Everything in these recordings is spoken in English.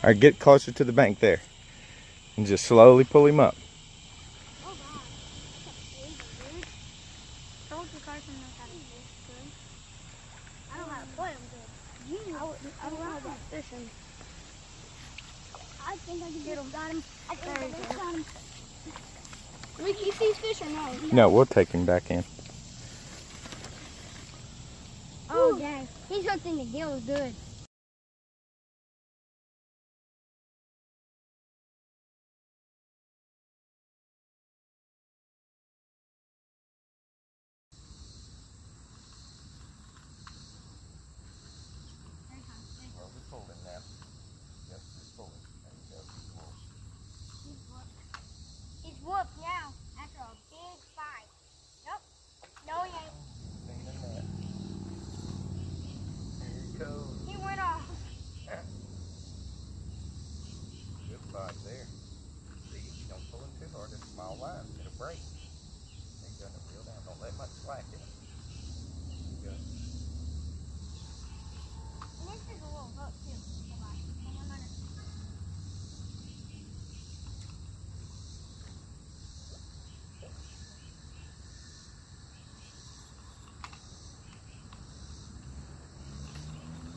All right, get closer to the bank there. And just slowly pull him up. Oh, God. I told you Carson knows how to fish good. I don't know how to play him good. I don't know about fishing. I think I can get him. Got him. I think I got him. Can we keep these fish or no? No, we'll take him back in. Oh, dang. He's hooked in the gills good. He's whooped now after a big fight. Nope. No, he ain't. Here he goes. He went off. Good fight there. See, don't pull him too hard. It's a small line. It'll break. He's done it real down. Don't let much slack in it. Good. And this is a little hook too.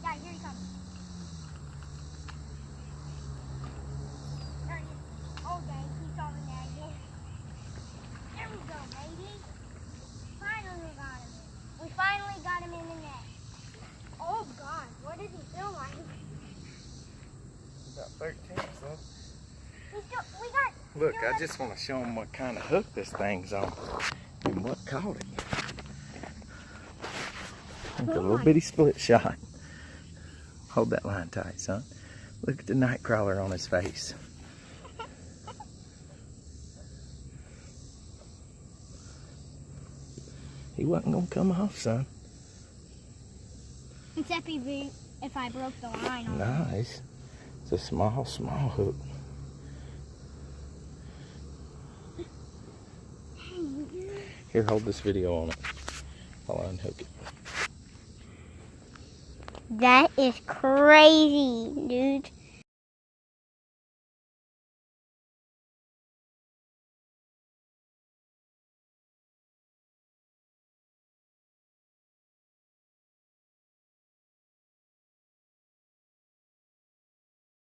Yeah, here he comes. There he is. Oh, dang, he's on the net again. There we go, baby. Finally got him in. We finally got him in the net. Oh, God, what does he feel like? About 13, son. We got... Look, I just want to show him what kind of hook this thing's on and what caught it. Like a little bitty split shot. Hold that line tight, son. Look at the night crawler on his face. He wasn't gonna come off, son. Except if I broke the line on Nice. It's a small hook. Here, hold this video on it while I unhook it. That is crazy, dude.